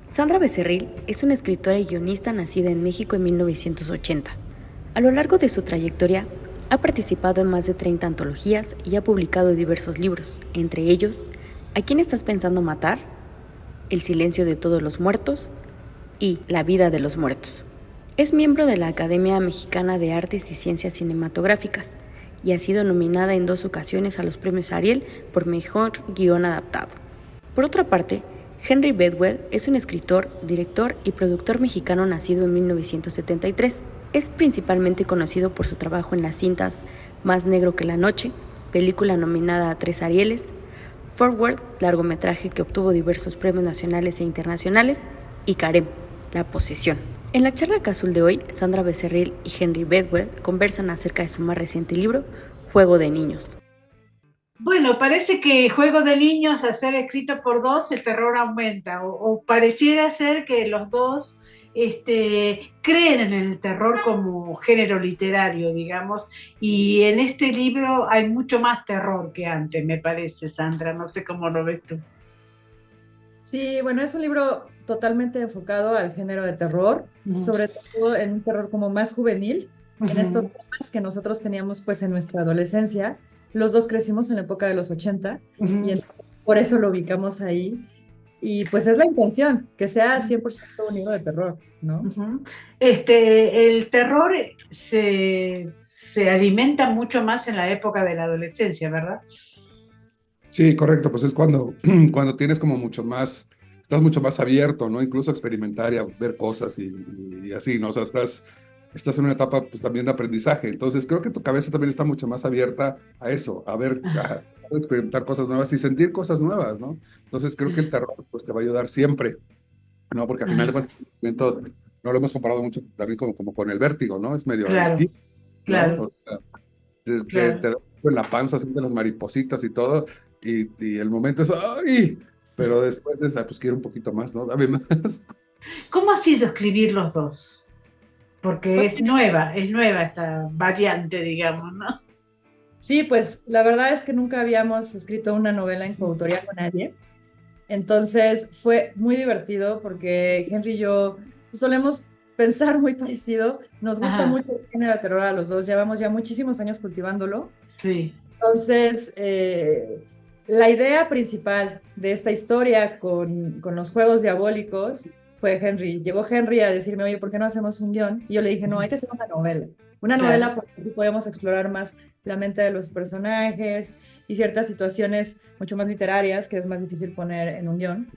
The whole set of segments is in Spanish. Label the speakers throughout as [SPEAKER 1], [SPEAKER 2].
[SPEAKER 1] Sandra Becerril es una escritora y guionista nacida en México en 1980. A lo largo de su trayectoria, ha participado en más de 30 antologías y ha publicado diversos libros, entre ellos ¿A quién estás pensando matar?, El silencio de todos los muertos y La vida de los muertos. Es miembro de la Academia Mexicana de Artes y Ciencias Cinematográficas y ha sido nominada en 2 ocasiones a los premios Ariel por Mejor Guión Adaptado. Por otra parte, Henry Bedwell es un escritor, director y productor mexicano nacido en 1973. Es principalmente conocido por su trabajo en las cintas Más negro que la noche, película nominada a 3 Arieles, Forward, largometraje que obtuvo diversos premios nacionales e internacionales, y Carem, La posesión. En la charla casual de hoy, Sandra Becerril y Henry Bedwell conversan acerca de su más reciente libro, Juego de Niños.
[SPEAKER 2] Bueno, parece que Juego de Niños, al ser escrito por dos, el terror aumenta, o pareciera ser que los dos creen en el terror como género literario, digamos, y en este libro hay mucho más terror que antes, me parece, Sandra, no sé cómo lo ves tú.
[SPEAKER 3] Sí, bueno, es un libro totalmente enfocado al género de terror,
[SPEAKER 2] Ujú,
[SPEAKER 3] sobre todo en un terror como más juvenil, en estos
[SPEAKER 2] ujú,
[SPEAKER 3] temas que nosotros teníamos pues en nuestra adolescencia. Los dos crecimos en la época de los 80 y
[SPEAKER 2] ujú.
[SPEAKER 3] por eso lo ubicamos ahí. Y pues es la intención, que sea 100% un libro de terror, ¿no?
[SPEAKER 2] Ujú. El terror se alimenta mucho más en la época de la adolescencia, ¿verdad?
[SPEAKER 4] Sí, correcto, pues es cuando, cuando tienes como mucho más, estás mucho más abierto, ¿no? Incluso a experimentar y a ver cosas y así, ¿no? O sea, estás en una etapa pues también de aprendizaje, entonces creo que tu cabeza también está mucho más abierta a eso, a ver, a experimentar cosas nuevas y sentir cosas nuevas, ¿no? Entonces creo que el terror pues te va a ayudar siempre, ¿no? Porque al final de
[SPEAKER 2] Ah,
[SPEAKER 4] cuentas, el sentimiento, no lo hemos comparado mucho también como con el vértigo, ¿no? Es medio
[SPEAKER 2] claro,
[SPEAKER 4] adictivo, ¿no?
[SPEAKER 2] claro,
[SPEAKER 4] O sea, te
[SPEAKER 2] claro.
[SPEAKER 4] da en la panza, sientes las maripositas y todo, y el momento es ¡ay! Pero después es, pues quiero un poquito más, ¿no? Dame más.
[SPEAKER 2] ¿Cómo ha sido escribir los dos? Porque
[SPEAKER 3] Pues,
[SPEAKER 2] es nueva esta variante, digamos, ¿no?
[SPEAKER 3] sí, pues la verdad es que nunca habíamos escrito una novela en coautoría con nadie. Entonces fue muy divertido porque Henry y yo pues, solemos pensar muy parecido. Nos gusta
[SPEAKER 2] Ajá,
[SPEAKER 3] mucho el género de terror a los dos. Llevamos ya muchísimos años cultivándolo.
[SPEAKER 2] sí.
[SPEAKER 3] Entonces, la idea principal de esta historia con los juegos diabólicos fue Henry. Llegó Henry a decirme, oye, ¿por qué no hacemos un guión? Y yo le dije, no, hay que hacer una novela. Una
[SPEAKER 2] Claro.
[SPEAKER 3] novela porque así podemos explorar más la mente de los personajes y ciertas situaciones mucho más literarias que es más difícil poner en un guión.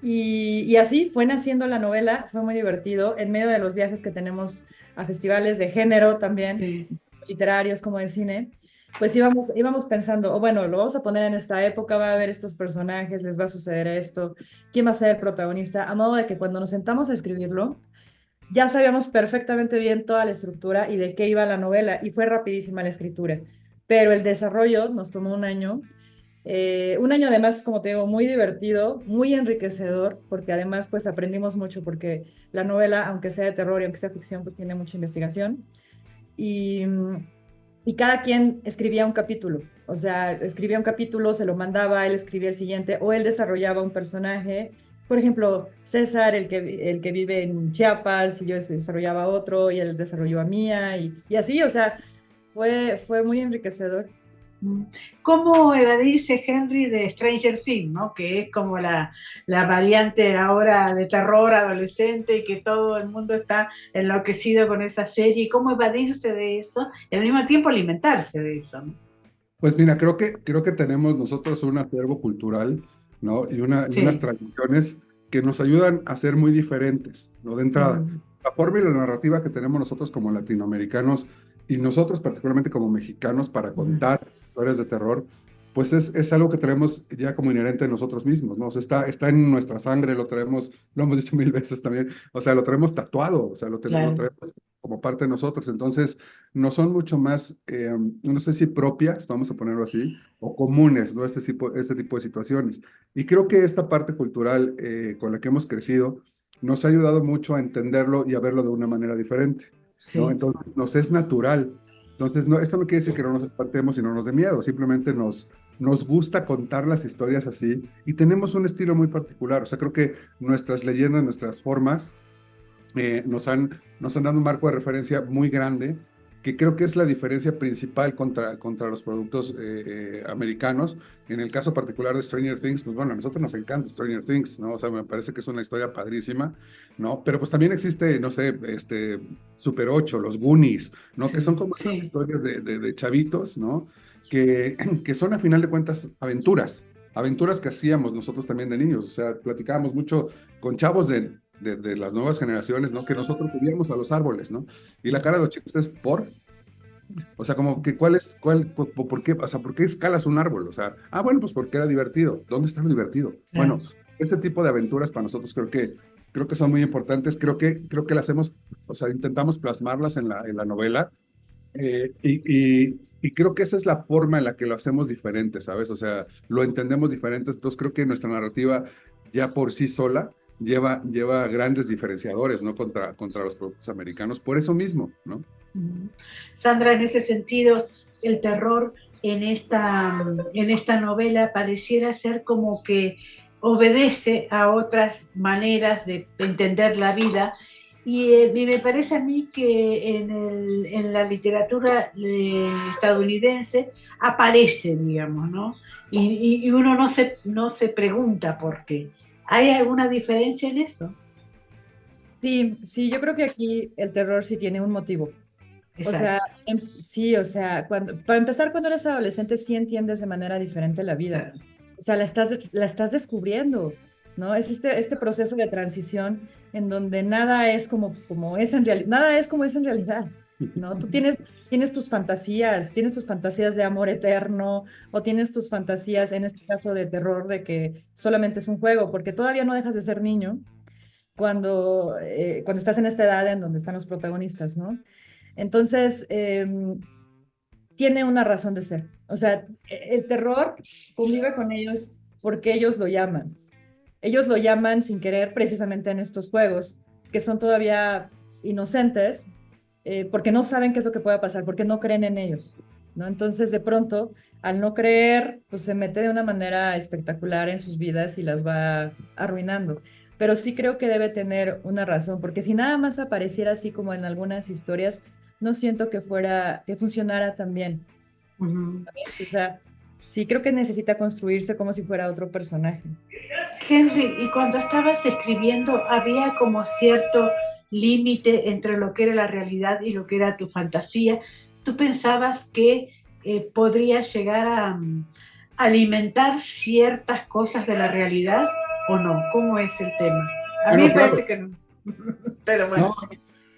[SPEAKER 3] Y así fue naciendo la novela, fue muy divertido, en medio de los viajes que tenemos a festivales de género también,
[SPEAKER 2] Sí.
[SPEAKER 3] literarios como de cine, pues íbamos pensando, o bueno, lo vamos a poner en esta época, va a haber estos personajes, les va a suceder esto, quién va a ser el protagonista, a modo de que cuando nos sentamos a escribirlo, ya sabíamos perfectamente bien toda la estructura y de qué iba la novela, y fue rapidísima la escritura, pero el desarrollo nos tomó un año además, como te digo, muy divertido, muy enriquecedor, porque además pues aprendimos mucho, porque la novela, aunque sea de terror y aunque sea ficción, pues tiene mucha investigación. Y, y cada quien escribía un capítulo, o sea, escribía un capítulo, se lo mandaba, él escribía el siguiente, o él desarrollaba un personaje. Por ejemplo, César, el que vive en Chiapas, y yo desarrollaba otro, y él desarrolló a Mía, y así, o sea, fue muy enriquecedor.
[SPEAKER 2] Mm. ¿Cómo evadirse, Henry, de Stranger Things, ¿no? Que es como la variante ahora de terror adolescente y que todo el mundo está enloquecido con esa serie. ¿Cómo evadirse de eso y al mismo tiempo alimentarse de eso, ¿no?
[SPEAKER 4] Pues mira, creo que tenemos nosotros un acervo cultural, ¿no? Y unas
[SPEAKER 2] Sí.
[SPEAKER 4] tradiciones que nos ayudan a ser muy diferentes, ¿no? De entrada,
[SPEAKER 2] Ujú,
[SPEAKER 4] la forma y la narrativa que tenemos nosotros como latinoamericanos y nosotros particularmente como mexicanos para
[SPEAKER 2] ujú.
[SPEAKER 4] contar historias de terror, pues es algo que tenemos ya como inherente en nosotros mismos, ¿no? O sea, está en nuestra sangre, lo traemos, lo hemos dicho mil veces también, o sea, lo traemos tatuado, o sea, lo
[SPEAKER 2] Claro.
[SPEAKER 4] traemos como parte de nosotros. Entonces, no son mucho más, no sé si propias, vamos a ponerlo así, o comunes, ¿no? Este tipo de situaciones. Y creo que esta parte cultural con la que hemos crecido nos ha ayudado mucho a entenderlo y a verlo de una manera diferente, ¿no?
[SPEAKER 2] Sí.
[SPEAKER 4] Entonces, nos es natural. Entonces, esto no quiere decir que no nos espantemos y no nos dé miedo, simplemente nos gusta contar las historias así y tenemos un estilo muy particular. O sea, creo que nuestras leyendas, nuestras formas nos han dado un marco de referencia muy grande, que creo que es la diferencia principal contra los productos americanos. En el caso particular de Stranger Things, pues bueno, a nosotros nos encanta Stranger Things, ¿no? O sea, me parece que es una historia padrísima, ¿no? Pero pues también existe, no sé, Super 8, los Goonies, ¿no? Que son
[SPEAKER 2] Sí,
[SPEAKER 4] como esas
[SPEAKER 2] sí.
[SPEAKER 4] historias de chavitos, ¿no? Que son a final de cuentas aventuras que hacíamos nosotros también de niños. O sea, platicábamos mucho con chavos de las nuevas generaciones, ¿no? Que nosotros subíamos a los árboles, ¿no? Y la cara de los chicos es o sea, como que por qué, o sea, ¿por qué escalas un árbol? O sea, bueno, pues porque era divertido. ¿Dónde está lo divertido?
[SPEAKER 2] Claro.
[SPEAKER 4] Bueno, este tipo de aventuras para nosotros creo que son muy importantes. Creo que las o sea, intentamos plasmarlas en la novela. Y creo que esa es la forma en la que lo hacemos diferente, ¿sabes? O sea, lo entendemos diferente. Entonces creo que nuestra narrativa ya por sí sola lleva grandes diferenciadores, ¿no? Contra los productos americanos, por eso mismo, ¿no?
[SPEAKER 2] Sandra, en ese sentido, el terror en esta novela pareciera ser como que obedece a otras maneras de entender la vida. Y me parece a mí que en la literatura estadounidense aparece, digamos, ¿no? Y uno no se pregunta por qué. ¿Hay alguna diferencia en eso?
[SPEAKER 3] Sí, sí, yo creo que aquí el terror sí tiene un motivo. O sea,
[SPEAKER 2] Exacto.
[SPEAKER 3] sí, o sea, para empezar, cuando eres adolescente sí entiendes de manera diferente la vida.
[SPEAKER 2] Claro.
[SPEAKER 3] O sea, la estás descubriendo, ¿no? Es este proceso de transición en donde nada es como es en realidad, nada es como es en realidad, ¿no? Tú tienes tus fantasías de amor eterno, o tienes tus fantasías, en este caso de terror, de que solamente es un juego, porque todavía no dejas de ser niño cuando estás en esta edad en donde están los protagonistas, ¿no? Entonces, tiene una razón de ser. O sea, el terror convive con ellos porque ellos lo llaman. Ellos lo llaman sin querer precisamente en estos juegos, que son todavía inocentes, porque no saben qué es lo que pueda pasar, porque no creen en ellos, ¿no? Entonces, de pronto, al no creer, pues se mete de una manera espectacular en sus vidas y las va arruinando. Pero sí creo que debe tener una razón, porque si nada más apareciera así como en algunas historias, no siento que funcionara tan bien.
[SPEAKER 2] Ujú.
[SPEAKER 3] O sea, sí creo que necesita construirse como si fuera otro personaje.
[SPEAKER 2] Henry, y cuando estabas escribiendo, ¿había como cierto límite entre lo que era la realidad y lo que era tu fantasía? ¿Tú pensabas que podría llegar a alimentar ciertas cosas de la realidad o no? ¿Cómo es el tema? A mí
[SPEAKER 4] Bueno,
[SPEAKER 2] me
[SPEAKER 4] claro.
[SPEAKER 2] parece que no. Pero bueno,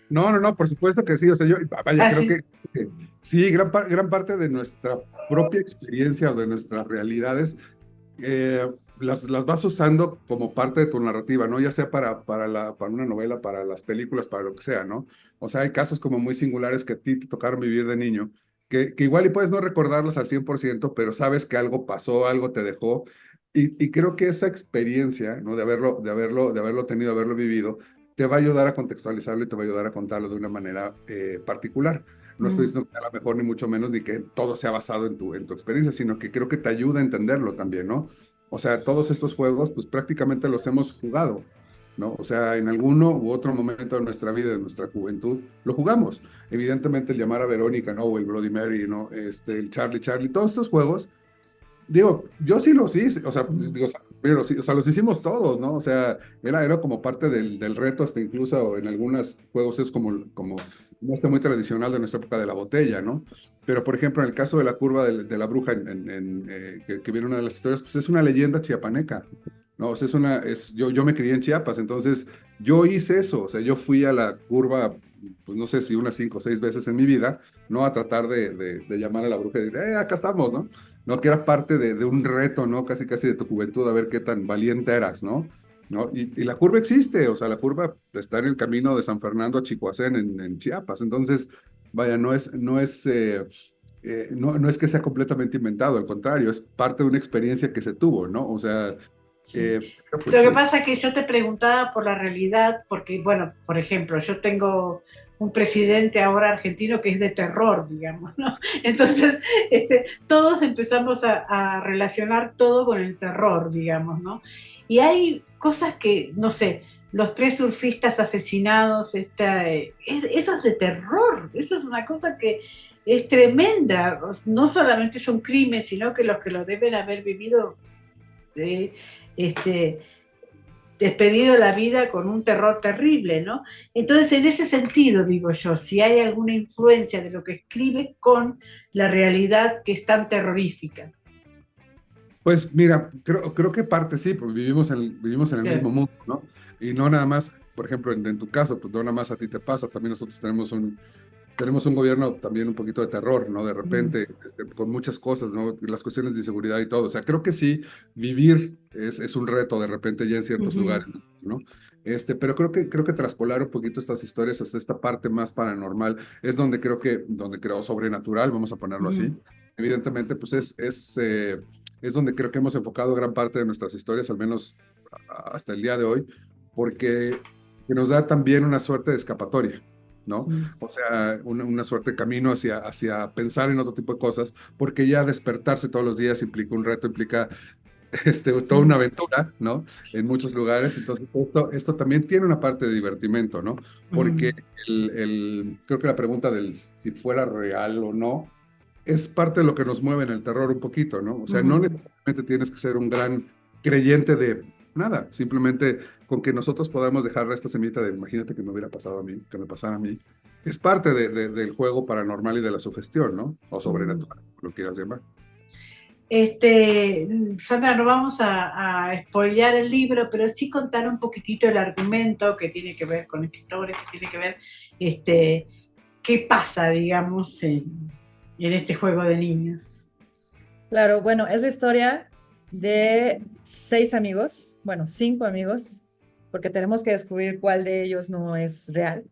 [SPEAKER 4] No, no, por supuesto que sí. O sea, vaya, creo
[SPEAKER 2] así.
[SPEAKER 4] que sí, gran parte de nuestra propia experiencia o de nuestras realidades eh, las vas usando como parte de tu narrativa, ¿no? Ya sea para una novela, para las películas, para lo que sea, ¿no? O sea, hay casos como muy singulares que a ti te tocaron vivir de niño, que igual y puedes no recordarlos al 100%, pero sabes que algo pasó, algo te dejó. Y creo que esa experiencia, ¿no? De haberlo tenido, haberlo vivido, te va a ayudar a contextualizarlo y te va a ayudar a contarlo de una manera particular. No estoy
[SPEAKER 2] Mm,
[SPEAKER 4] diciendo que a lo mejor ni mucho menos ni que todo sea basado en tu experiencia, sino que creo que te ayuda a entenderlo también, ¿no? O sea, todos estos juegos, pues prácticamente los hemos jugado, ¿no? O sea, en alguno u otro momento de nuestra vida, de nuestra juventud, lo jugamos. Evidentemente el llamar a Verónica, ¿no? O el Bloody Mary, ¿no? El Charlie, todos estos juegos, digo, yo sí los hice, o sea,
[SPEAKER 2] mm.
[SPEAKER 4] digo, pero sí, o sea, los hicimos todos, ¿no? O sea, era como parte del reto, hasta incluso en algunos juegos es como no está muy tradicional de nuestra época de la botella, ¿no? Pero, por ejemplo, en el caso de la curva de la bruja, que viene una de las historias, pues es una leyenda chiapaneca, ¿no? O sea, yo me crié en Chiapas, entonces yo hice eso, o sea, yo fui a la curva, pues no sé si unas 5 o 6 veces en mi vida, ¿no? A tratar de llamar a la bruja y decir, acá estamos, ¿no? ¿No? Que era parte de un reto, ¿no? Casi, casi de tu juventud, a ver qué tan valiente eras, ¿no? ¿No? Y la curva existe, o sea, la curva está en el camino de San Fernando a Chicoacén, en Chiapas. Entonces, vaya, no es que sea completamente inventado, al contrario, es parte de una experiencia que se tuvo, ¿no? O sea,
[SPEAKER 2] Sí.
[SPEAKER 4] pero
[SPEAKER 2] Lo
[SPEAKER 4] pues
[SPEAKER 2] que pasa es que yo te preguntaba por la realidad, porque, bueno, por ejemplo, yo tengo un presidente ahora argentino que es de terror, digamos, ¿no? Entonces, todos empezamos a relacionar todo con el terror, digamos, ¿no? Y hay cosas que, no sé, los 3 surfistas asesinados, eso es de terror, eso es una cosa que es tremenda, no solamente es un crimen, sino que los que lo deben haber vivido, este, despedido la vida con un terror terrible, ¿no? Entonces, en ese sentido, digo yo, si hay alguna influencia de lo que escribe con la realidad que es tan terrorífica.
[SPEAKER 4] Pues mira, creo que parte sí, pues vivimos en el mismo mundo, ¿no? Y no nada más, por ejemplo, en tu caso, pues no nada más a ti te pasa, también nosotros tenemos un gobierno también un poquito de terror, ¿no? De repente, con muchas cosas, ¿no? Las cuestiones de seguridad y todo. O sea, creo que sí, vivir es un reto de repente ya en ciertos lugares, ¿no? Pero creo que traspolar un poquito estas historias hasta esta parte más paranormal es donde creo sobrenatural, vamos a ponerlo así. Evidentemente, pues es donde creo que hemos enfocado gran parte de nuestras historias, al menos hasta el día de hoy, porque que nos da también una suerte de escapatoria, ¿no? O sea, una suerte de camino hacia pensar en otro tipo de cosas, porque ya despertarse todos los días implica un reto, implica toda una aventura, ¿no? En muchos lugares. Entonces, esto también tiene una parte de divertimento, ¿no? Porque creo que la pregunta del si fuera real o no es parte de lo que nos mueve en el terror un poquito, ¿no? O sea, no necesariamente tienes que ser un gran creyente de nada, simplemente con que nosotros podamos dejar esta semillita de imagínate que me hubiera pasado a mí, que me pasara a mí, es parte del juego paranormal y de la sugestión, ¿no? O sobrenatural, lo quieras llamar.
[SPEAKER 2] Sandra, no vamos a spoilear el libro, pero sí contar un poquitito el argumento que tiene que ver con escritores, que tiene que ver qué pasa, digamos, en este juego de niños.
[SPEAKER 3] Claro, bueno, es la historia de 6 amigos, bueno, 5 amigos, porque tenemos que descubrir cuál de ellos no es real,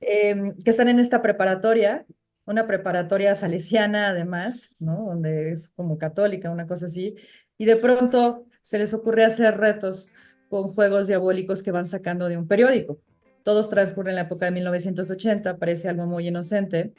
[SPEAKER 3] que están en esta preparatoria, una preparatoria salesiana además, ¿no? Donde es como católica, una cosa así, y de pronto se les ocurre hacer retos con juegos diabólicos que van sacando de un periódico. Todos transcurren en la época de 1980, parece algo muy inocente,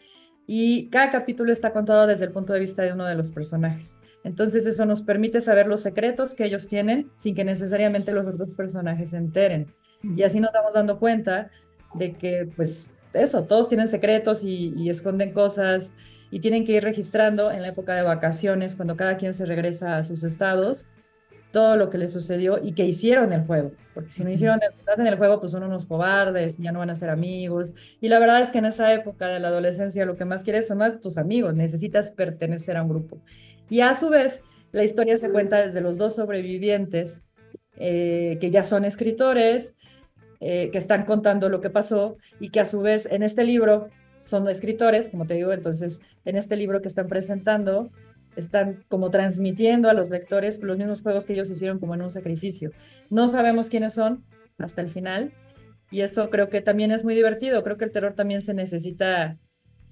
[SPEAKER 3] y cada capítulo está contado desde el punto de vista de uno de los personajes. Entonces eso nos permite saber los secretos que ellos tienen sin que necesariamente los otros personajes se enteren. Y así nos vamos dando cuenta de que, pues, eso, todos tienen secretos y esconden cosas y tienen que ir registrando en la época de vacaciones, cuando cada quien se regresa a sus estados, todo lo que les sucedió y que hicieron el juego. Porque si no hicieron si no hacen el juego, pues son unos cobardes, ya no van a ser amigos. Y la verdad es que en esa época de la adolescencia lo que más quieres son a tus amigos, necesitas pertenecer a un grupo. Y a su vez, la historia se cuenta desde los 2 sobrevivientes, que ya son escritores, que están contando lo que pasó y que a su vez en este libro son escritores, como te digo, entonces en este libro que están presentando están como transmitiendo a los lectores los mismos juegos que ellos hicieron como en un sacrificio. No sabemos quiénes son hasta el final y eso creo que también es muy divertido, creo que el terror también se necesita,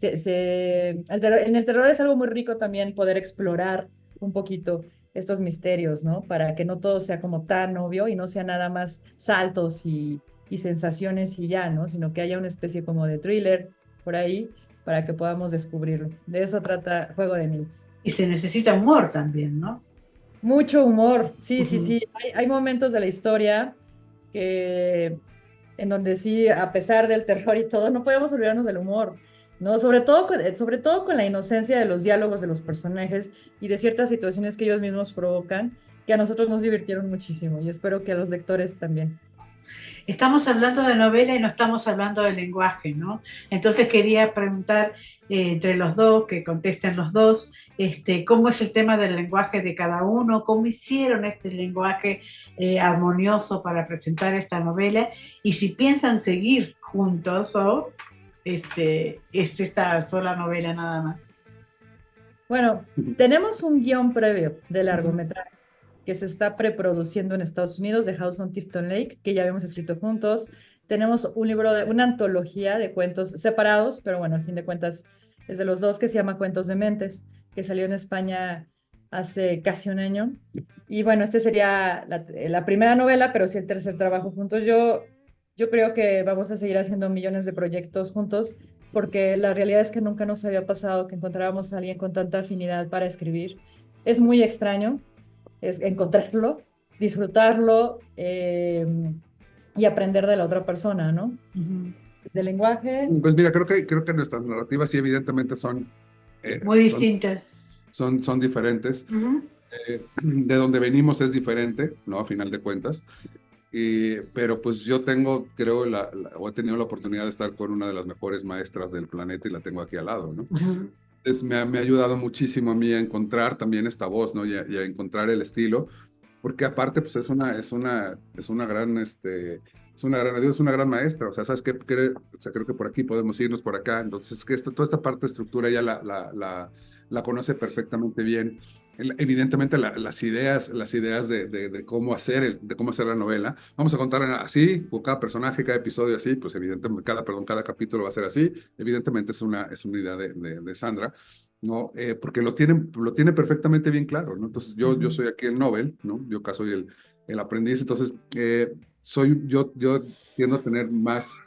[SPEAKER 3] en el terror es algo muy rico también poder explorar un poquito estos misterios, ¿no? Para que no todo sea como tan obvio y no sea nada más saltos y sensaciones y ya, ¿no? Sino que haya una especie como de thriller por ahí para que podamos descubrirlo. De eso trata Juego de Niños.
[SPEAKER 2] Y se necesita humor también, ¿no?
[SPEAKER 3] Mucho humor, sí, sí, sí. Hay momentos de la historia que, en donde sí, a pesar del terror y todo, no podemos olvidarnos del humor, ¿no? Sobre todo con la inocencia de los diálogos de los personajes y de ciertas situaciones que ellos mismos provocan, que a nosotros nos divirtieron muchísimo y espero que a los lectores también.
[SPEAKER 2] Estamos hablando de novela y no estamos hablando de lenguaje, ¿no? Entonces quería preguntar entre los dos, que contesten los dos, cómo es el tema del lenguaje de cada uno, cómo hicieron este lenguaje armonioso para presentar esta novela y si piensan seguir juntos o es esta sola novela nada más.
[SPEAKER 3] Bueno, tenemos un guión previo de largometraje que se está preproduciendo en Estados Unidos de House on Tifton Lake, que ya habíamos escrito juntos. Tenemos un libro una antología de cuentos separados, pero bueno, al fin de cuentas es de los dos, que se llama Cuentos de Mentes, que salió en España hace casi un año. Y bueno, sería la primera novela, pero sí el tercer trabajo juntos. Yo yo creo que vamos a seguir haciendo millones de proyectos juntos, porque la realidad es que nunca nos había pasado que encontráramos a alguien con tanta afinidad para escribir. Es muy extraño, es encontrarlo, disfrutarlo y aprender de la otra persona, ¿no?
[SPEAKER 2] Ujú.
[SPEAKER 3] Del lenguaje.
[SPEAKER 4] Pues mira, creo que nuestras narrativas sí evidentemente son,
[SPEAKER 2] Muy
[SPEAKER 4] son,
[SPEAKER 2] distinta.
[SPEAKER 4] son diferentes.
[SPEAKER 2] Ujú.
[SPEAKER 4] De donde venimos es diferente, ¿no? A final de cuentas. Pero pues yo tengo, creo, o he tenido la oportunidad de estar con una de las mejores maestras del planeta y la tengo aquí al lado, ¿no?
[SPEAKER 2] Ujú.
[SPEAKER 4] Entonces me ha ayudado muchísimo a mí a encontrar también esta voz, ¿no? Y a encontrar el estilo, porque aparte, pues es una gran, es una gran maestra, o sea, ¿sabes qué? O sea, creo que por aquí podemos irnos por acá, entonces que toda esta parte de estructura ya la conoce perfectamente bien. Evidentemente las ideas de cómo hacer la novela, vamos a contar así, con cada personaje, cada episodio así, pues evidentemente, cada capítulo va a ser así, evidentemente es una idea de Sandra, ¿no? Porque lo tiene perfectamente bien claro, ¿no? Entonces yo
[SPEAKER 2] Ujú.
[SPEAKER 4] soy aquí el novel, ¿no? Yo acá soy el aprendiz, entonces yo tiendo a tener más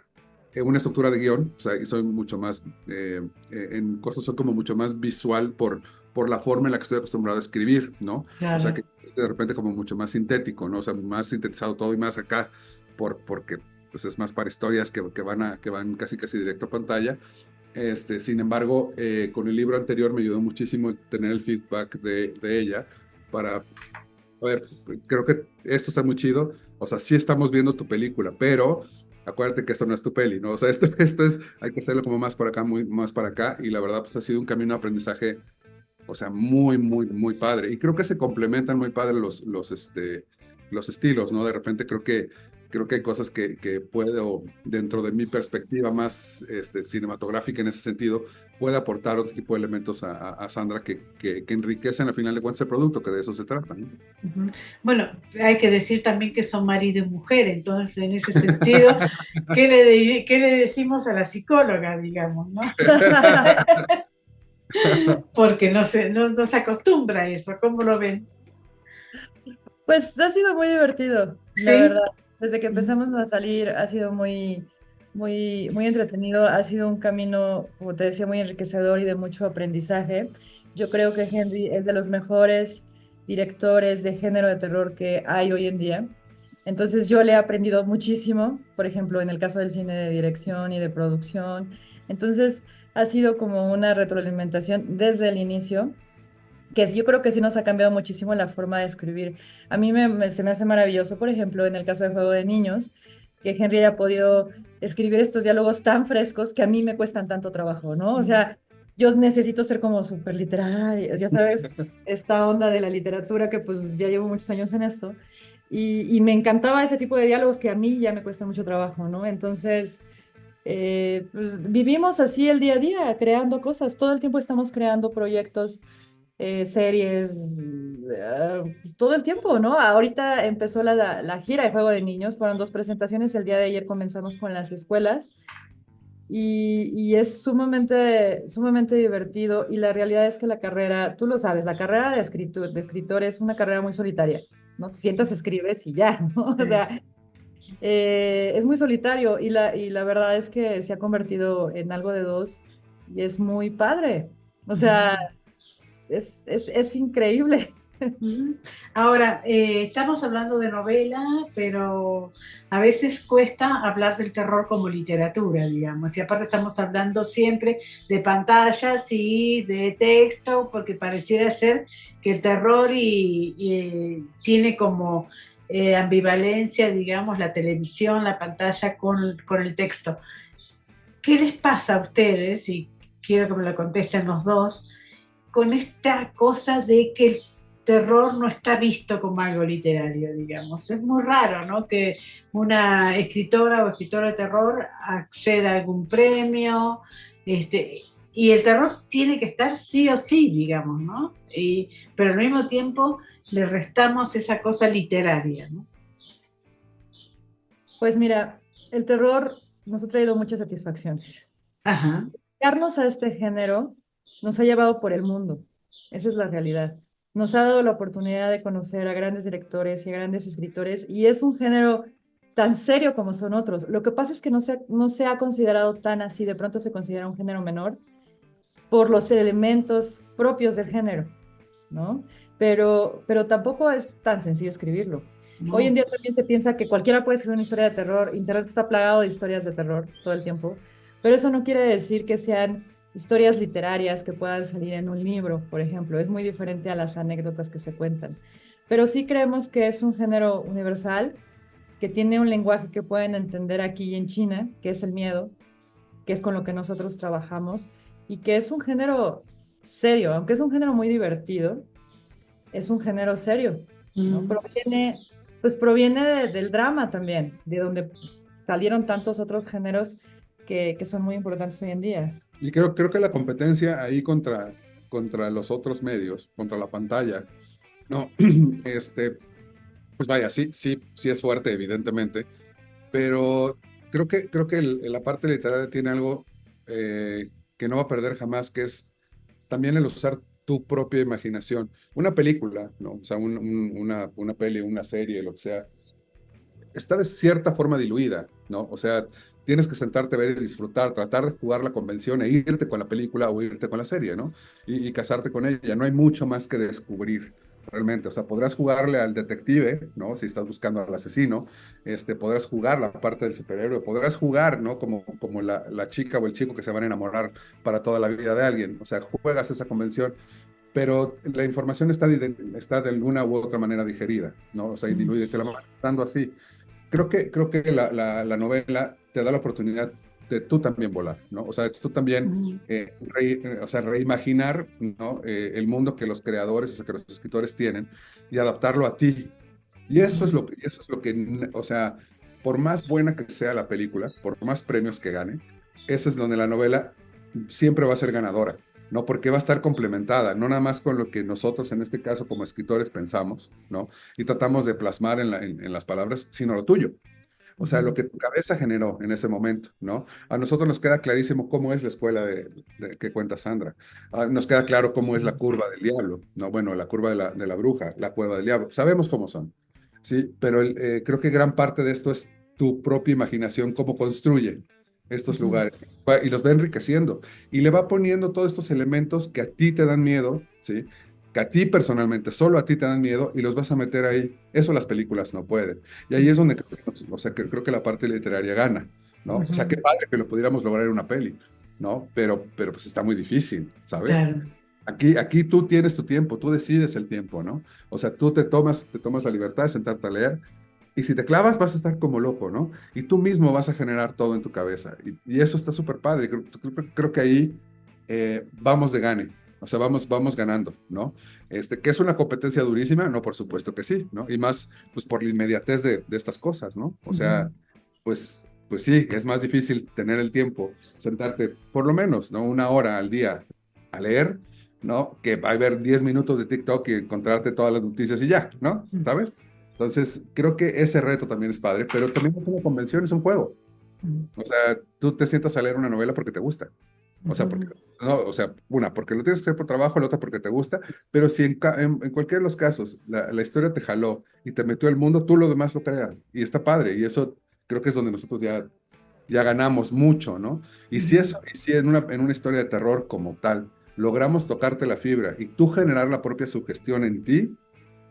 [SPEAKER 4] una estructura de guión, o sea, y soy mucho más, en cosas soy como mucho más visual por la forma en la que estoy acostumbrado a escribir, ¿no? O sea,
[SPEAKER 2] Claro.
[SPEAKER 4] que de repente como mucho más sintético, ¿no? O sea, más sintetizado todo y más acá, porque pues es más para historias que van casi casi directo a pantalla. Sin embargo, con el libro anterior me ayudó muchísimo el tener el feedback de ella para, a ver, creo que esto está muy chido, o sea, sí estamos viendo tu película, pero acuérdate que esto no es tu peli, ¿no? O sea, esto hay que hacerlo como más para acá, muy más para acá, y la verdad, pues ha sido un camino de aprendizaje, o sea, muy, muy, muy padre. Y creo que se complementan muy padre los estilos, ¿no? De repente creo que hay cosas que puedo, dentro de mi perspectiva más cinematográfica en ese sentido, puede aportar otro tipo de elementos a Sandra que enriquecen al final de cuentas el producto, que de eso se trata, ¿no?
[SPEAKER 2] Ujú. Bueno, hay que decir también que son marido y mujer, entonces en ese sentido, qué le decimos a la psicóloga, digamos, ¿no? Porque no se acostumbra a eso, ¿cómo lo ven?
[SPEAKER 3] Pues ha sido muy divertido, la verdad.
[SPEAKER 2] Sí.
[SPEAKER 3] Desde que
[SPEAKER 2] Ujú.
[SPEAKER 3] empezamos a salir ha sido muy, muy, muy entretenido. Ha sido un camino, como te decía, muy enriquecedor y de mucho aprendizaje. Yo creo que Henry es de los mejores directores de género de terror que hay hoy en día. Entonces yo le he aprendido muchísimo, por ejemplo, en el caso del cine de dirección y de producción. Entonces ha sido como una retroalimentación desde el inicio yo creo que sí nos ha cambiado muchísimo la forma de escribir. A mí se me hace maravilloso, por ejemplo, en el caso de Juego de Niños, que Henry haya podido escribir estos diálogos tan frescos que a mí me cuestan tanto trabajo, ¿no? O
[SPEAKER 2] Ujú.
[SPEAKER 3] sea, yo necesito ser como súper literaria, ya sabes, esta onda de la literatura que pues ya llevo muchos años en esto. Y me encantaba ese tipo de diálogos que a mí ya me cuesta mucho trabajo, ¿no? Entonces, pues vivimos así el día a día, creando cosas. Todo el tiempo estamos creando proyectos series, todo el tiempo, ¿no? Ahorita empezó la gira de Juego de Niños, fueron 2 presentaciones, el día de ayer comenzamos con las escuelas y es sumamente, sumamente divertido y la realidad es que la carrera, tú lo sabes, la carrera de escritor es una carrera muy solitaria, ¿no? Te sientas, escribes y ya, ¿no? O
[SPEAKER 2] Sí.
[SPEAKER 3] sea, es muy solitario y la verdad es que se ha convertido en algo de dos y es muy padre. O sea,
[SPEAKER 2] Ujú.
[SPEAKER 3] es increíble.
[SPEAKER 2] Ujú. Ahora, estamos hablando de novela, pero a veces cuesta hablar del terror como literatura, digamos, y aparte estamos hablando siempre de pantallas y de texto, porque pareciera ser que el terror tiene como ambivalencia, digamos, la televisión, la pantalla con el texto. ¿Qué les pasa a ustedes? Y quiero que me lo contesten los dos con esta cosa de que el terror no está visto como algo literario, digamos. Es muy raro, ¿no? Que una escritora o escritor de terror acceda a algún premio, y el terror tiene que estar sí o sí, digamos, ¿no? Pero al mismo tiempo le restamos esa cosa literaria, ¿no?
[SPEAKER 3] Pues mira, el terror nos ha traído muchas satisfacciones.
[SPEAKER 2] Ajá.
[SPEAKER 3] Darnos a este género nos ha llevado por el mundo. Esa es la realidad. Nos ha dado la oportunidad de conocer a grandes directores y a grandes escritores y es un género tan serio como son otros. Lo que pasa es que no se ha considerado tan así, de pronto se considera un género menor por los elementos propios del género, ¿no? Pero tampoco es tan sencillo escribirlo. Hoy en
[SPEAKER 2] No.
[SPEAKER 3] día también se piensa que cualquiera puede escribir una historia de terror. Internet está plagado de historias de terror todo el tiempo, pero eso no quiere decir que sean historias literarias que puedan salir en un libro, por ejemplo. Es muy diferente a las anécdotas que se cuentan. Pero sí creemos que es un género universal, que tiene un lenguaje que pueden entender aquí y en China, que es el miedo, que es con lo que nosotros trabajamos, y que es un género serio, aunque es un género muy divertido, es un género serio, ¿no?
[SPEAKER 2] Mm.
[SPEAKER 3] Proviene del drama también, de donde salieron tantos otros géneros que son muy importantes hoy en día.
[SPEAKER 4] Y creo que la competencia ahí contra los otros medios, contra la pantalla, no, pues vaya, sí es fuerte, evidentemente, pero creo que la parte literaria tiene algo que no va a perder jamás, que es también el usar tu propia imaginación. Una película, ¿no? O sea, una peli, una serie, lo que sea, está de cierta forma diluida, ¿no? O sea, tienes que sentarte a ver y disfrutar, tratar de jugar la convención e irte con la película o irte con la serie, ¿no? Y casarte con ella. No hay mucho más que descubrir realmente. O sea, podrás jugarle al detective, ¿no? Si estás buscando al asesino, podrás jugar la parte del superhéroe, podrás jugar, ¿no? Como la chica o el chico que se van a enamorar para toda la vida de alguien. O sea, juegas esa convención, pero la información está de alguna u otra manera digerida, ¿no? O sea, y diluida, te la van dando así. Creo que la novela te da la oportunidad de tú también volar, ¿no? O sea, tú también,
[SPEAKER 2] Mm.
[SPEAKER 4] o sea, reimaginar, ¿no? El mundo que los creadores, o sea, que los escritores tienen y adaptarlo a ti. Y eso es lo que, o sea, por más buena que sea la película, por más premios que gane, eso es donde la novela siempre va a ser ganadora, ¿no? Porque va a estar complementada, no nada más con lo que nosotros, en este caso, como escritores, pensamos, ¿no? Y tratamos de plasmar en las palabras, sino lo tuyo. O sea, lo que tu cabeza generó en ese momento, ¿no? A nosotros nos queda clarísimo cómo es la escuela que cuenta Sandra. Nos queda claro cómo es la curva del diablo, ¿no? Bueno, la curva de la bruja, la cueva del diablo. Sabemos cómo son, ¿sí? Pero creo que gran parte de esto es tu propia imaginación, cómo construye estos lugares y los va enriqueciendo y le va poniendo todos estos elementos que a ti te dan miedo, ¿sí? Que a ti personalmente, solo a ti te dan miedo y los vas a meter ahí. Eso las películas no pueden. Y ahí es donde, o sea, que creo que la parte literaria gana, ¿no? O sea, qué padre que lo pudiéramos lograr en una peli, ¿no? Pero pues está muy difícil, ¿sabes?
[SPEAKER 2] Claro.
[SPEAKER 4] Aquí tú tienes tu tiempo, tú decides el tiempo, ¿no? O sea, tú te tomas la libertad de sentarte a leer y si te clavas vas a estar como loco, ¿no? Y tú mismo vas a generar todo en tu cabeza. Y eso está súper padre. Creo que ahí vamos de gane. O sea, vamos ganando, ¿no? Que es una competencia durísima, no, por supuesto que sí, ¿no? Y más, pues, por la inmediatez de estas cosas, ¿no? O sea, pues sí, es más difícil tener el tiempo, sentarte por lo menos, ¿no? Una hora al día a leer, ¿no? Que va a haber 10 minutos de TikTok y encontrarte todas las noticias y ya, ¿no? ¿Sabes? Entonces, creo que ese reto también es padre, pero también es una convención, es un juego. O sea, tú te sientas a leer una novela porque te gusta. O sea, porque, no, o sea, una, porque lo tienes que hacer por trabajo, la otra porque te gusta, pero si en cualquiera de los casos la historia te jaló y te metió al mundo, tú lo demás lo creas. Y está padre, y eso creo que es donde nosotros ya ganamos mucho, ¿no? Y si en una historia de terror como tal, logramos tocarte la fibra y tú generar la propia sugestión en ti,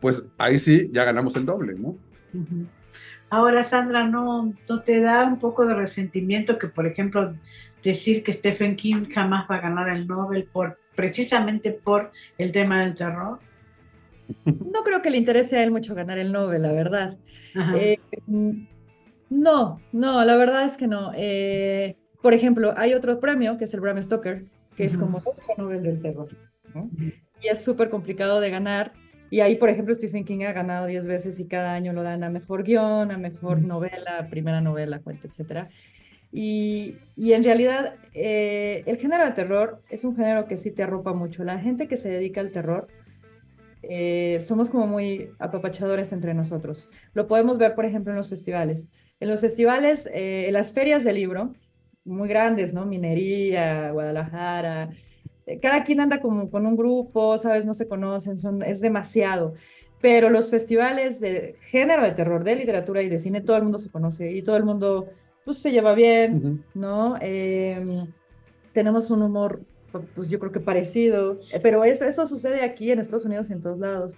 [SPEAKER 4] pues ahí sí ya ganamos el doble, ¿no?
[SPEAKER 2] Ujú. Ahora, Sandra, ¿no te da un poco de resentimiento que, por ejemplo, decir que Stephen King jamás va a ganar el Nobel precisamente por el tema del terror?
[SPEAKER 3] No creo que le interese a él mucho ganar el Nobel, la verdad.
[SPEAKER 2] Ajá.
[SPEAKER 3] Eh, mm, no, la verdad es que no. Por ejemplo, hay otro premio que es el Bram Stoker, que es como
[SPEAKER 2] Ujú.
[SPEAKER 3] el Oscar Nobel del terror, ¿no? Y es súper complicado de ganar. Y ahí, por ejemplo, Stephen King ha ganado 10 veces y cada año lo dan a mejor guión, a mejor novela, primera novela, cuento, etcétera. Y en realidad, el género de terror es un género que sí te arropa mucho. La gente que se dedica al terror somos como muy apapachadores entre nosotros. Lo podemos ver, por ejemplo, en los festivales. En los festivales, en las ferias de libro, muy grandes, ¿no? Minería, Guadalajara. Cada quien anda como con un grupo, ¿sabes? No se conocen, es demasiado. pero los festivales de género de terror, de literatura y de cine, todo el mundo se conoce y todo el mundo pues, se lleva bien,
[SPEAKER 4] Ujú.
[SPEAKER 3] ¿no? Tenemos un humor, pues yo creo que parecido, pero eso sucede aquí en Estados Unidos y en todos lados.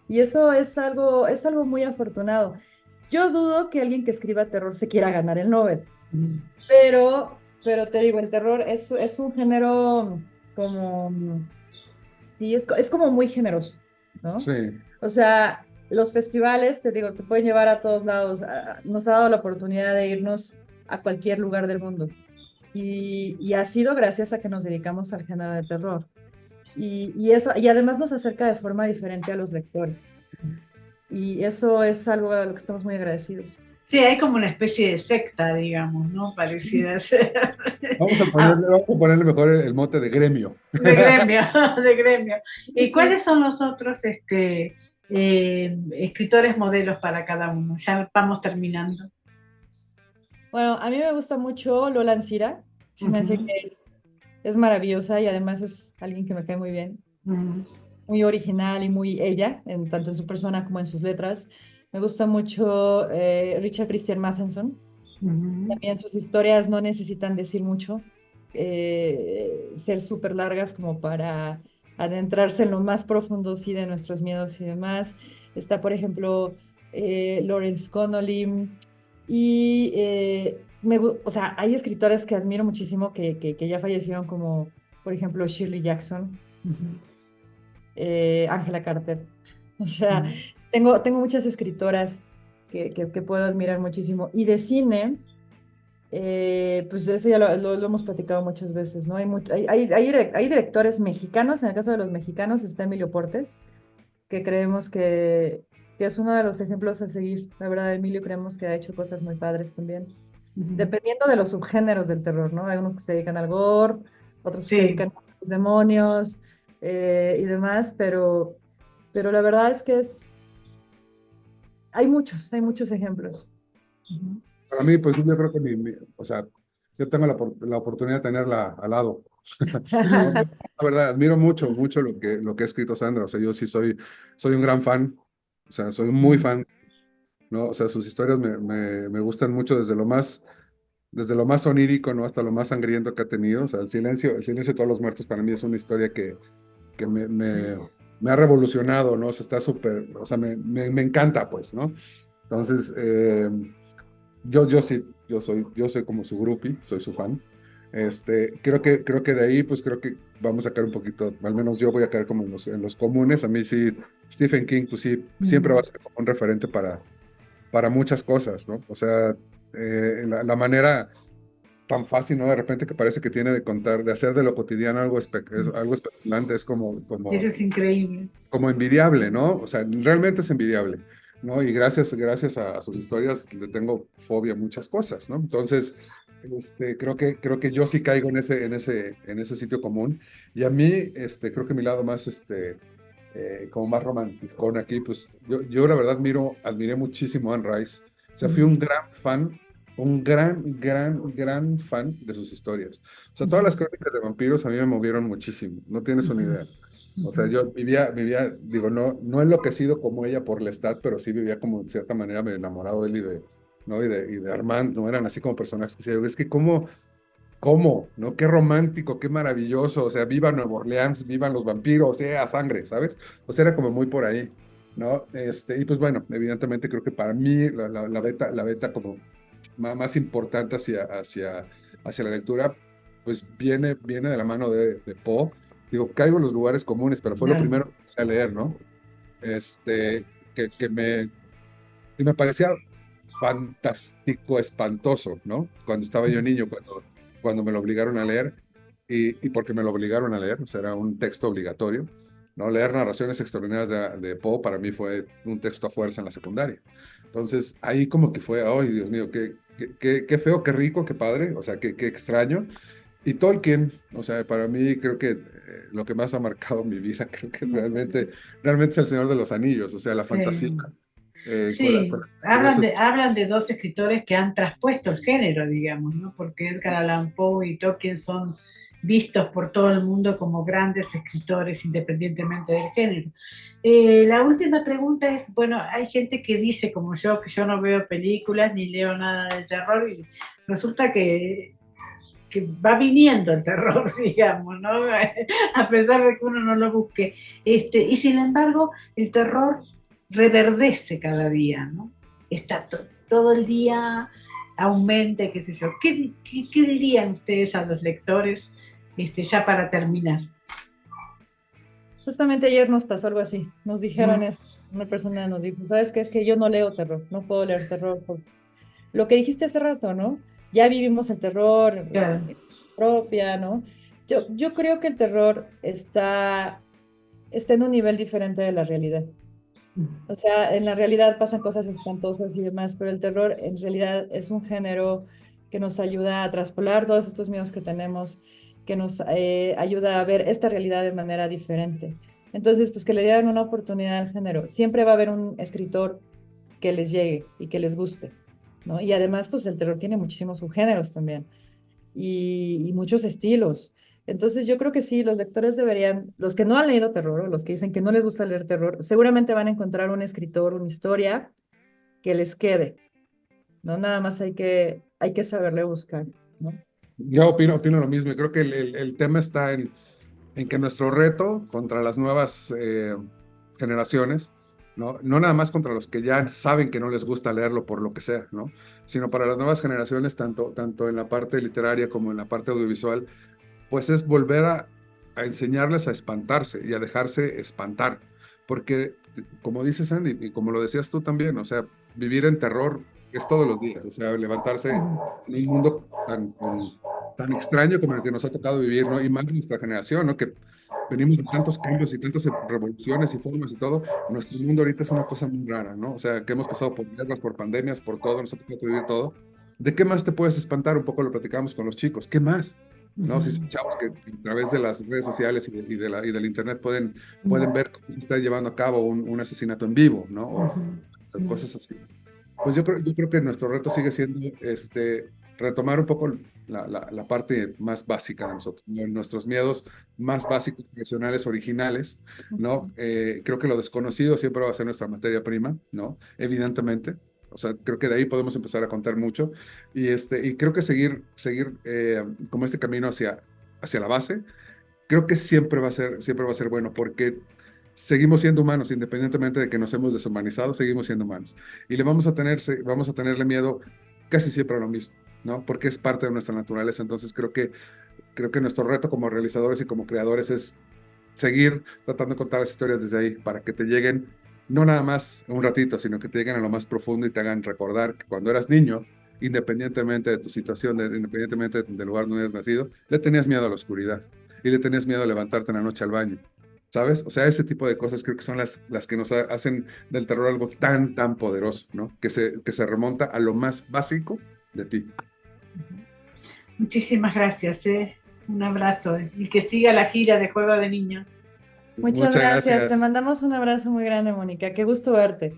[SPEAKER 3] Y eso es algo muy afortunado. Yo dudo que alguien que escriba terror se quiera ganar el Nobel, pero te digo, el terror es un género como, sí, es como muy generoso, ¿no?
[SPEAKER 4] Sí,
[SPEAKER 3] O sea, los festivales, te digo, te pueden llevar a todos lados. Nos ha dado la oportunidad de irnos a cualquier lugar del mundo. Y ha sido gracias a que nos dedicamos al género de terror. Y además nos acerca de forma diferente a los lectores. Y eso es algo a lo que estamos muy agradecidos.
[SPEAKER 2] Sí, hay como una especie de secta, digamos, ¿no? Parecida ser. Ah,
[SPEAKER 4] vamos a ponerle mejor el mote de gremio.
[SPEAKER 2] de gremio, de gremio. ¿Y cuáles son los otros escritores modelos para cada uno? Ya vamos terminando.
[SPEAKER 3] Bueno, a mí me gusta mucho Lola Ancira. Se me hace
[SPEAKER 2] Ujú,
[SPEAKER 3] que es maravillosa y además es alguien que me cae muy bien.
[SPEAKER 2] ujú,
[SPEAKER 3] Muy original y muy ella, tanto en su persona como en sus letras. Me gusta mucho Richard Christian Matheson.
[SPEAKER 2] ujú.
[SPEAKER 3] También sus historias no necesitan decir mucho, ser súper largas como para adentrarse en lo más profundo, sí, de nuestros miedos y demás. Está, por ejemplo, Lawrence Connolly y, o sea, hay escritores que admiro muchísimo que ya fallecieron, como, por ejemplo, Shirley Jackson,
[SPEAKER 2] Ujú,
[SPEAKER 3] Angela Carter. O sea,
[SPEAKER 2] ujú.
[SPEAKER 3] tengo muchas escritoras que puedo admirar muchísimo. Y de cine, pues eso ya lo hemos platicado muchas veces, ¿no? Hay directores mexicanos, en el caso de los mexicanos está Emilio Portes, que creemos que es uno de los ejemplos a seguir. La verdad, Emilio creemos que ha hecho cosas muy padres también,
[SPEAKER 2] Ujú.
[SPEAKER 3] dependiendo de los subgéneros del terror, ¿no? Hay unos que se dedican al gore, otros que se
[SPEAKER 2] Sí.
[SPEAKER 3] dedican a los demonios y demás, pero la verdad es que hay muchos ejemplos.
[SPEAKER 2] Ujú.
[SPEAKER 4] Para mí, pues yo creo que o sea, yo tengo la oportunidad de tenerla al lado. No, la verdad, admiro mucho, mucho lo que ha escrito Sandra. O sea, yo sí soy un gran fan. O sea, soy muy fan, ¿no? O sea, sus historias me gustan mucho desde lo más onírico, ¿no? Hasta lo más sangriento que ha tenido. O sea, el silencio de todos los muertos para mí es una historia que me ha revolucionado, ¿no? O sea, está súper, o sea, me encanta, pues, ¿no? Entonces, yo sí, yo soy como su groupie, soy su fan. Creo que de ahí, pues creo que vamos a caer un poquito, al menos yo voy a caer como en los comunes. A mí sí, Stephen King, pues sí, siempre va a
[SPEAKER 2] Ujú.
[SPEAKER 4] ser como un referente para muchas cosas, ¿no? O sea, la manera tan fácil, ¿no? De repente que parece que tiene de contar, de hacer de lo cotidiano algo espeluznante, es
[SPEAKER 2] Eso es increíble.
[SPEAKER 4] como envidiable, ¿no? O sea, realmente es envidiable, ¿no? Y gracias a sus historias le tengo fobia a muchas cosas, ¿no? Entonces, creo que yo sí caigo en ese sitio común. Y a mí, creo que mi lado más, como más romántico aquí, pues yo la verdad admiré muchísimo a Anne Rice. O sea, fui
[SPEAKER 2] Ujú,
[SPEAKER 4] un gran fan, un gran fan de sus historias. O sea, todas las
[SPEAKER 2] ujú,
[SPEAKER 4] crónicas de vampiros a mí me movieron muchísimo, no tienes una
[SPEAKER 2] ujú,
[SPEAKER 4] idea. O sea,
[SPEAKER 2] ujú.
[SPEAKER 4] yo digo, no enloquecido como ella por Lestat, pero sí vivía como de cierta manera me enamorado de él ¿no? Y de Armand, ¿no? Eran así como personajes que decía, es que cómo, ¿no? Qué romántico, qué maravilloso, o sea, viva Nueva Orleans, vivan los vampiros, a sangre, ¿sabes? O sea, era como muy por ahí, ¿no? Y pues bueno, evidentemente creo que para mí la beta como más importante hacia la lectura, pues viene de la mano de Poe. Digo, caigo en los lugares comunes, pero fue lo
[SPEAKER 2] Claro.
[SPEAKER 4] primero que empecé a leer, ¿no? Este, que me parecía fantástico, espantoso, ¿no? Cuando estaba yo niño, cuando me lo obligaron a leer, y porque me lo obligaron a leer, o sea, era un texto obligatorio, ¿no? Leer narraciones extraordinarias de Poe para mí fue un texto a fuerza en la secundaria. Entonces, ahí como que fue, ay, Dios mío, qué feo, qué rico, qué padre, o sea, qué extraño. Y Tolkien, o sea, para mí creo que lo que más ha marcado mi vida, creo que realmente es El Señor de los Anillos, o sea, la fantasía
[SPEAKER 2] Eh,
[SPEAKER 4] con
[SPEAKER 2] sí,
[SPEAKER 4] la que escribió ese.
[SPEAKER 2] hablan de dos escritores que han traspuesto el género, digamos, ¿no? Porque Edgar Allan Poe y Tolkien son vistos por todo el mundo como grandes escritores independientemente del género. La última pregunta es, bueno, hay gente que dice como yo que yo no veo películas ni leo nada de terror y resulta que va viniendo el terror, digamos, ¿no? A pesar de que uno no lo busque. Y sin embargo, el terror reverdece cada día, ¿no? Está todo el día aumenta, qué sé yo. ¿Qué dirían ustedes a los lectores, ya para terminar?
[SPEAKER 3] Justamente ayer nos pasó algo así. Nos dijeron
[SPEAKER 2] Mm,
[SPEAKER 3] eso. Una persona nos dijo, ¿sabes qué? Es que yo no leo terror, no puedo leer terror. Por lo que dijiste hace rato, ¿no? Ya vivimos el terror
[SPEAKER 2] claro.
[SPEAKER 3] propia, ¿no? Yo creo que el terror está en un nivel diferente de la realidad. O sea, en la realidad pasan cosas espantosas y demás, pero el terror en realidad es un género que nos ayuda a traspolar todos estos miedos que tenemos, que nos ayuda a ver esta realidad de manera diferente. Entonces, pues que le dieran una oportunidad al género. Siempre va a haber un escritor que les llegue y que les guste, ¿no? Y además, pues el terror tiene muchísimos subgéneros también y muchos estilos. Entonces yo creo que sí, los lectores deberían, los que no han leído terror o los que dicen que no les gusta leer terror, seguramente van a encontrar un escritor, una historia que les quede, ¿no? Nada más hay que saberle buscar, ¿no?
[SPEAKER 4] Yo opino lo mismo y creo que el tema está en que nuestro reto contra las nuevas generaciones, ¿no? No nada más contra los que ya saben que no les gusta leerlo por lo que sea, ¿no? Sino para las nuevas generaciones, tanto en la parte literaria como en la parte audiovisual, pues es volver a enseñarles a espantarse y a dejarse espantar. Porque, como dices, Andy, y como lo decías tú también, o sea, vivir en terror es todos los días, o sea, levantarse
[SPEAKER 2] Ujú.
[SPEAKER 4] en un mundo tan extraño como el que nos ha tocado vivir, ¿no? Y más de nuestra generación, ¿no? Que venimos de tantos cambios y tantas revoluciones y formas y todo. Nuestro mundo ahorita es una cosa muy rara, ¿no? O sea, que hemos pasado por guerras, por pandemias, por todo, nos ha tocado vivir todo. ¿De qué más te puedes espantar? Un poco lo platicábamos con los chicos. ¿Qué más? ¿No? Si son chavos que a través de las redes sociales y del internet pueden ver cómo se está llevando a cabo un asesinato en vivo, ¿no?
[SPEAKER 2] Ujú,
[SPEAKER 4] O
[SPEAKER 2] sí.
[SPEAKER 4] cosas así. Pues yo creo que nuestro reto sigue siendo retomar un poco la parte más básica de nosotros, ¿no? Nuestros miedos más básicos, profesionales, originales, ¿no? Creo que lo desconocido siempre va a ser nuestra materia prima, ¿no? Evidentemente. O sea, creo que de ahí podemos empezar a contar mucho y creo que seguir como este camino hacia la base, creo que siempre va a ser bueno porque seguimos siendo humanos, independientemente de que nos hemos deshumanizado, seguimos siendo humanos. Y vamos a tenerle miedo casi siempre a lo mismo, ¿no? Porque es parte de nuestra naturaleza. Entonces creo que nuestro reto como realizadores y como creadores es seguir tratando de contar las historias desde ahí para que te lleguen no nada más un ratito, sino que te lleguen a lo más profundo y te hagan recordar que cuando eras niño, independientemente de tu situación, independientemente del lugar donde hayas nacido, le tenías miedo a la oscuridad y le tenías miedo a levantarte en la noche al baño. ¿Sabes? O sea, ese tipo de cosas creo que son las que nos hacen del terror algo tan, tan poderoso, ¿no? Que se remonta a lo más básico de ti.
[SPEAKER 2] Muchísimas gracias, ¿eh? Un abrazo y que siga la gira de Juego de Niños.
[SPEAKER 3] Muchas
[SPEAKER 4] Muchas
[SPEAKER 3] gracias, te
[SPEAKER 4] gracias.
[SPEAKER 3] mandamos un abrazo muy grande, Mónica, qué gusto verte.